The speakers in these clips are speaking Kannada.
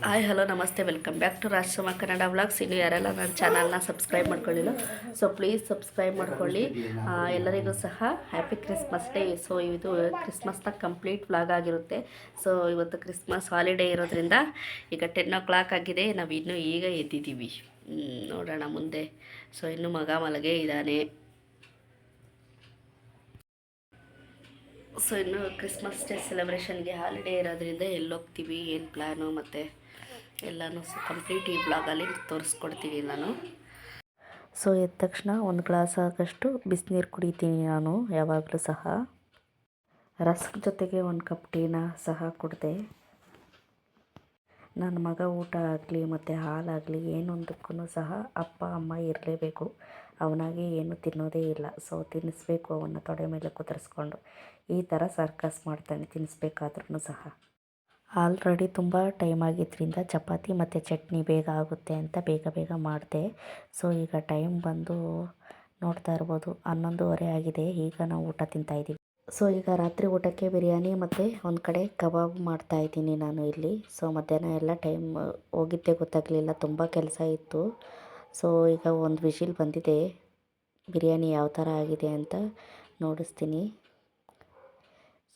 ಹಾಯ್ ಹಲೋ ನಮಸ್ತೆ welcome back to Rajasuma Kannada vlogs. ಇನ್ನು ಯಾರೆಲ್ಲ ನನ್ನ ಚಾನಲ್ನ ಸಬ್ಸ್ಕ್ರೈಬ್ ಮಾಡ್ಕೊಳ್ಳಿಲ್ಲ, ಸೊ ಪ್ಲೀಸ್ ಸಬ್ಸ್ಕ್ರೈಬ್ ಮಾಡ್ಕೊಳ್ಳಿ. ಎಲ್ಲರಿಗೂ ಸಹ ಹ್ಯಾಪಿ ಕ್ರಿಸ್ಮಸ್ ಡೇ. ಸೊ ಇದು ಕ್ರಿಸ್ಮಸ್ನ ಕಂಪ್ಲೀಟ್ ವ್ಲಾಗ್ ಆಗಿರುತ್ತೆ. ಸೊ ಇವತ್ತು ಕ್ರಿಸ್ಮಸ್ ಹಾಲಿಡೇ ಇರೋದ್ರಿಂದ ಈಗ 10 o'clock ಆಗಿದೆ. ನಾವು ಇನ್ನೂ ಈಗ ಎದ್ದಿದ್ದೀವಿ. ನೋಡೋಣ ಮುಂದೆ. ಸೊ ಇನ್ನು ಮಗ ಮಲಗೇ ಇದ್ದಾನೆ. ಸೊ ಇನ್ನು ಕ್ರಿಸ್ಮಸ್ ಡೇ ಸೆಲೆಬ್ರೇಷನ್ಗೆ ಹಾಲಿಡೇ ಇರೋದ್ರಿಂದ ಎಲ್ಲೋಗ್ತೀವಿ, ಏನು ಪ್ಲ್ಯಾನು ಮತ್ತು ಎಲ್ಲನೂ ಕಂಪ್ಲೀಟ್ ಈ ಬ್ಲಾಗಲ್ಲಿ ತೋರಿಸ್ಕೊಡ್ತೀನಿ ನಾನು. ಸೊ ಎದ್ದ ತಕ್ಷಣ ಒಂದು ಗ್ಲಾಸ್ ಆಗಷ್ಟು ಬಿಸಿನೀರು ಕುಡಿತೀನಿ ನಾನು ಯಾವಾಗಲೂ ಸಹ. ರಸ್ಕ್ ಜೊತೆಗೆ ಒಂದು ಕಪ್ ಟೀನ ಸಹ ಕುಡಿದೆ. ನನ್ನ ಮಗ ಊಟ ಆಗಲಿ ಮತ್ತು ಹಾಲಾಗಲಿ ಏನೊಂದಕ್ಕೂ ಸಹ ಅಪ್ಪ ಅಮ್ಮ ಇರಲೇಬೇಕು. ಅವನಾಗಿ ಏನು ತಿನ್ನೋದೇ ಇಲ್ಲ. ಸೊ ತಿನ್ನಿಸ್ಬೇಕು, ಅವನ್ನ ತೊಡೆ ಮೇಲೆ ಕುದುರಿಸ್ಕೊಂಡು. ಈ ಥರ ಸರ್ಕಸ್ ಮಾಡ್ತಾನೆ ತಿನ್ನಿಸ್ಬೇಕಾದ್ರೂ ಸಹ. ಆಲ್ರೆಡಿ ತುಂಬ ಟೈಮ್ ಆಗಿದ್ದರಿಂದ ಚಪಾತಿ ಮತ್ತು ಚಟ್ನಿ ಬೇಗ ಆಗುತ್ತೆ ಅಂತ ಬೇಗ ಬೇಗ ಮಾಡಿದೆ. ಸೊ ಈಗ ಟೈಮ್ ಬಂದು ನೋಡ್ತಾ ಇರ್ಬೋದು 11:30 ಆಗಿದೆ. ಈಗ ನಾವು ಊಟ ತಿಂತಾಯಿದ್ದೀವಿ. ಸೊ ಈಗ ರಾತ್ರಿ ಊಟಕ್ಕೆ ಬಿರಿಯಾನಿ ಮತ್ತು ಒಂದು ಕಡೆ ಕಬಾಬ್ ಮಾಡ್ತಾಯಿದ್ದೀನಿ ನಾನು ಇಲ್ಲಿ. ಸೊ ಮಧ್ಯಾಹ್ನ ಎಲ್ಲ ಟೈಮ್ ಹೋಗಿದ್ದೇ ಗೊತ್ತಾಗಲಿಲ್ಲ, ತುಂಬ ಕೆಲಸ ಇತ್ತು. ಸೊ ಈಗ ಒಂದು ವಿಶಿಲ್ ಬಂದಿದೆ. ಬಿರಿಯಾನಿ ಯಾವ ಥರ ಆಗಿದೆ ಅಂತ ನೋಡಿಸ್ತೀನಿ.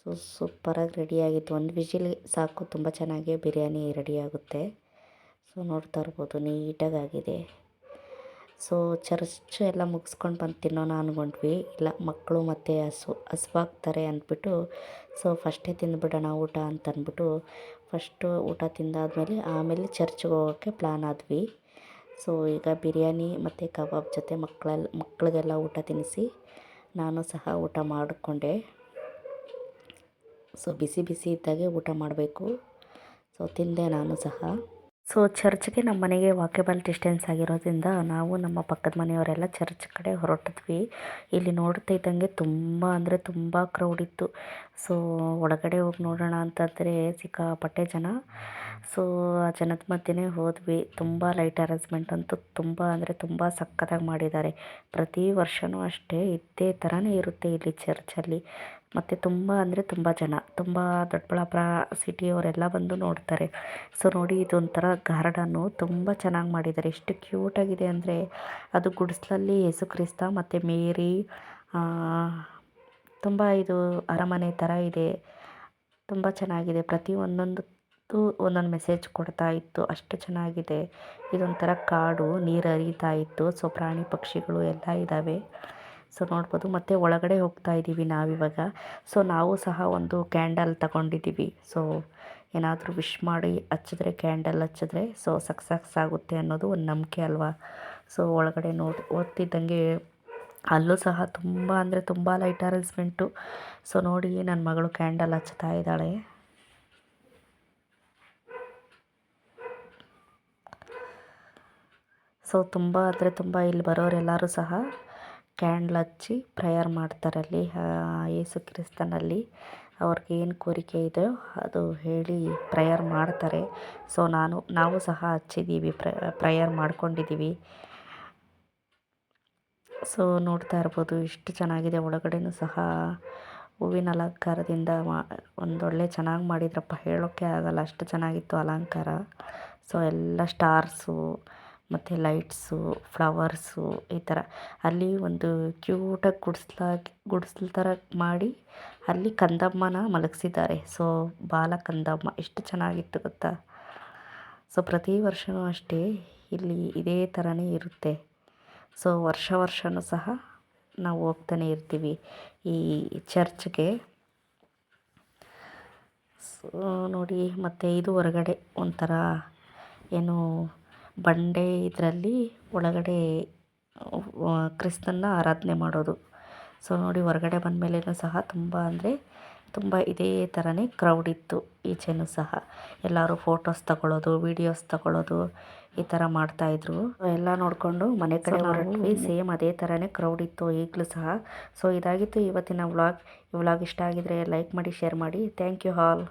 ಸೊ ಸೂಪರಾಗಿ ರೆಡಿಯಾಗಿತ್ತು. ಒಂದು ವಿಶಿಲ್ ಸಾಕು, ತುಂಬ ಚೆನ್ನಾಗಿ ಬಿರಿಯಾನಿ ರೆಡಿಯಾಗುತ್ತೆ. ಸೊ ನೋಡ್ತಾ ಇರ್ಬೋದು ನೀಟಾಗಾಗಿದೆ. ಸೊ ಚರ್ಚ್ ಎಲ್ಲ ಮುಗಿಸ್ಕೊಂಡು ಬಂದು ತಿನ್ನೋಣ ಅಂದ್ಕೊಂಡ್ವಿ. ಇಲ್ಲ ಮಕ್ಕಳು ಮತ್ತು ಹಸುವಾಗ್ತಾರೆ ಅಂದ್ಬಿಟ್ಟು ಸೊ ಫಸ್ಟೇ ತಿಂದುಬಿಡೋಣ ಊಟ ಅಂತಂದ್ಬಿಟ್ಟು ಫಸ್ಟು ಊಟ ತಿಂದಾದ್ಮೇಲೆ ಆಮೇಲೆ ಚರ್ಚ್ಗೆ ಹೋಗೋಕ್ಕೆ ಪ್ಲ್ಯಾನ್ ಆದ್ವಿ. ಸೊ ಈಗ ಬಿರಿಯಾನಿ ಮತ್ತು ಕಬಾಬ್ ಜೊತೆ ಮಕ್ಕಳಿಗೆಲ್ಲ ಊಟ ತಿನ್ನಿಸಿ ನಾನು ಸಹ ಊಟ ಮಾಡಿಕೊಂಡೆ. ಸೊ ಬಿಸಿ ಬಿಸಿ ಇದ್ದಾಗೆ ಊಟ ಮಾಡಬೇಕು. ಸೊ ತಿಂದೆ ನಾನು ಸಹ. ಸೊ ಚರ್ಚ್ಗೆ ನಮ್ಮ ಮನೆಗೆ ವಾಕೇಬಲ್ ಡಿಸ್ಟೆನ್ಸ್ ಆಗಿರೋದ್ರಿಂದ ನಾವು ನಮ್ಮ ಪಕ್ಕದ ಮನೆಯವರೆಲ್ಲ ಚರ್ಚ್ ಕಡೆ ಹೊರಟಿದ್ವಿ. ಇಲ್ಲಿ ನೋಡ್ತಾ ಇದ್ದಂಗೆ ತುಂಬ ಅಂದರೆ ತುಂಬ ಕ್ರೌಡ್ ಇತ್ತು. ಸೊ ಒಳಗಡೆ ಹೋಗಿ ನೋಡೋಣ ಅಂತಂದರೆ ಸಿಕ್ಕಾಪಟ್ಟೆ ಜನ. ಸೊ ಆ ಜನದ ಮಧ್ಯೆನೇ ಹೋದ್ವಿ. ತುಂಬ ಲೈಟ್ ಅರೇಂಜ್ಮೆಂಟ್ ಅಂತೂ ತುಂಬ ಅಂದರೆ ತುಂಬ ಸಕ್ಕತ್ತಾಗಿ ಮಾಡಿದ್ದಾರೆ. ಪ್ರತಿ ವರ್ಷವೂ ಅಷ್ಟೇ ಇದೇ ಥರನೇ ಇರುತ್ತೆ ಇಲ್ಲಿ ಚರ್ಚಲ್ಲಿ. ಮತ್ತು ತುಂಬ ಅಂದರೆ ತುಂಬ ಜನ, ತುಂಬ ದೊಡ್ಡಬಳ್ಳಾಪುರ ಸಿಟಿಯವರೆಲ್ಲ ಬಂದು ನೋಡ್ತಾರೆ. ಸೊ ನೋಡಿ ಇದೊಂಥರ ಗಾರ್ಡನ್ನು ತುಂಬ ಚೆನ್ನಾಗಿ ಮಾಡಿದ್ದಾರೆ. ಎಷ್ಟು ಕ್ಯೂಟಾಗಿದೆ ಅಂದರೆ ಅದು ಗುಡಿಸ್ಲಲ್ಲಿ ಯೇಸು ಕ್ರಿಸ್ತ ಮತ್ತು ಮೇರಿ, ತುಂಬ ಇದು ಅರಮನೆ ಥರ ಇದೆ. ತುಂಬ ಚೆನ್ನಾಗಿದೆ. ಪ್ರತಿ ಒಂದೊಂದು ಒಂದೊಂದು ಮೆಸೇಜ್ ಕೊಡ್ತಾ ಇತ್ತು, ಅಷ್ಟು ಚೆನ್ನಾಗಿದೆ. ಇದೊಂಥರ ಕಾಡು, ನೀರು ಹರಿತಾ ಇತ್ತು. ಸೊ ಪ್ರಾಣಿ ಪಕ್ಷಿಗಳು ಎಲ್ಲ ಇದ್ದಾವೆ. ಸೊ ನೋಡ್ಬೋದು. ಮತ್ತು ಒಳಗಡೆ ಹೋಗ್ತಾ ಇದ್ದೀವಿ ನಾವಿವಾಗ. ಸೊ ನಾವು ಸಹ ಒಂದು ಕ್ಯಾಂಡಲ್ ತಗೊಂಡಿದ್ದೀವಿ. ಸೊ ಏನಾದರೂ ವಿಶ್ ಮಾಡಿ ಹಚ್ಚಿದ್ರೆ, ಕ್ಯಾಂಡಲ್ ಹಚ್ಚಿದ್ರೆ ಸೊ ಸಕ್ಸಸ್ ಆಗುತ್ತೆ ಅನ್ನೋದು ಒಂದು ನಂಬಿಕೆ ಅಲ್ವಾ. ಸೊ ಒಳಗಡೆ ಓದ್ತಿದ್ದಂಗೆ ಅಲ್ಲೂ ಸಹ ತುಂಬ ಅಂದರೆ ತುಂಬ ಲೈಟ್ ಅರೇಂಜ್ಮೆಂಟು. ಸೊ ನೋಡಿ ನನ್ನ ಮಗಳು ಕ್ಯಾಂಡಲ್ ಹಚ್ತಾ ಇದ್ದಾಳೆ. ಸೊ ತುಂಬ ಅಂದರೆ ತುಂಬ ಇಲ್ಲಿ ಬರೋರೆಲ್ಲರೂ ಸಹ ಕ್ಯಾಂಡ್ಲ್ ಹಚ್ಚಿ ಪ್ರೇಯರ್ ಮಾಡ್ತಾರಲ್ಲಿ ಯೇಸು ಕ್ರಿಸ್ತನಲ್ಲಿ. ಅವ್ರಿಗೆ ಏನು ಕೋರಿಕೆ ಇದೆಯೋ ಅದು ಹೇಳಿ ಪ್ರೇಯರ್ ಮಾಡ್ತಾರೆ. ಸೊ ನಾವು ಸಹ ಹಚ್ಚಿದ್ದೀವಿ, ಪ್ರೇಯರ್ ಮಾಡ್ಕೊಂಡಿದ್ದೀವಿ. ಸೊ ನೋಡ್ತಾ ಇರ್ಬೋದು ಎಷ್ಟು ಚೆನ್ನಾಗಿದೆ. ಒಳಗಡೆನೂ ಸಹ ಹೂವಿನ ಅಲಂಕಾರದಿಂದ ಒಂದೊಳ್ಳೆ ಚೆನ್ನಾಗಿ ಮಾಡಿದ್ರಪ್ಪ, ಹೇಳೋಕ್ಕೆ ಆಗಲ್ಲ ಅಷ್ಟು ಚೆನ್ನಾಗಿತ್ತು ಅಲಂಕಾರ. ಸೊ ಎಲ್ಲ ಸ್ಟಾರ್ಸು ಮತ್ತು ಲೈಟ್ಸು, ಫ್ಲವರ್ಸು ಈ ಥರ. ಅಲ್ಲಿ ಒಂದು ಕ್ಯೂಟಾಗಿ ಗುಡಿಸ್ಲು ಥರ ಮಾಡಿ ಅಲ್ಲಿ ಕಂದಮ್ಮನ ಮಲಗಿಸಿದ್ದಾರೆ. ಸೊ ಬಾಲ ಕಂದಮ್ಮ ಎಷ್ಟು ಚೆನ್ನಾಗಿತ್ತು ಗೊತ್ತಾ. ಸೊ ಪ್ರತಿ ವರ್ಷವೂ ಅಷ್ಟೇ ಇಲ್ಲಿ ಇದೇ ಥರನೇ ಇರುತ್ತೆ. ಸೊ ವರ್ಷವೂ ಸಹ ನಾವು ಹೋಗ್ತಾನೆ ಇರ್ತೀವಿ ಈ ಚರ್ಚ್ಗೆ. ಸೊ ನೋಡಿ. ಮತ್ತು ಇದು ಹೊರಗಡೆ ಒಂಥರ ಏನು ಬಂಡೆ ಇದರಲ್ಲಿ ಒಳಗಡೆ ಕ್ರಿಸ್ತನ್ನ ಆರಾಧನೆ ಮಾಡೋದು. ಸೊ ನೋಡಿ ಹೊರಗಡೆ ಬಂದ ಮೇಲೇನೂ ಸಹ ತುಂಬ ಅಂದರೆ ತುಂಬ ಇದೇ ಥರನೇ ಕ್ರೌಡ್ ಇತ್ತು. ಈಚೆನೂ ಸಹ ಎಲ್ಲರೂ ಫೋಟೋಸ್ ತಗೊಳ್ಳೋದು, ವೀಡಿಯೋಸ್ ತಗೊಳ್ಳೋದು ಈ ಥರ ಮಾಡ್ತಾಯಿದ್ರು. ಎಲ್ಲ ನೋಡಿಕೊಂಡು ಮನೆ ಕಡೆ ಹೊರಟ್ವಿ. ಸೇಮ್ ಅದೇ ಥರನೇ ಕ್ರೌಡ್ ಇತ್ತು ಈಗಲೂ ಸಹ. ಸೊ ಇದಾಗಿತ್ತು ಇವತ್ತಿನ ವ್ಲಾಗ್. ಈ ವ್ಲಾಗ್ ಇಷ್ಟ ಆಗಿದರೆ ಲೈಕ್ ಮಾಡಿ, ಶೇರ್ ಮಾಡಿ. Thank you all.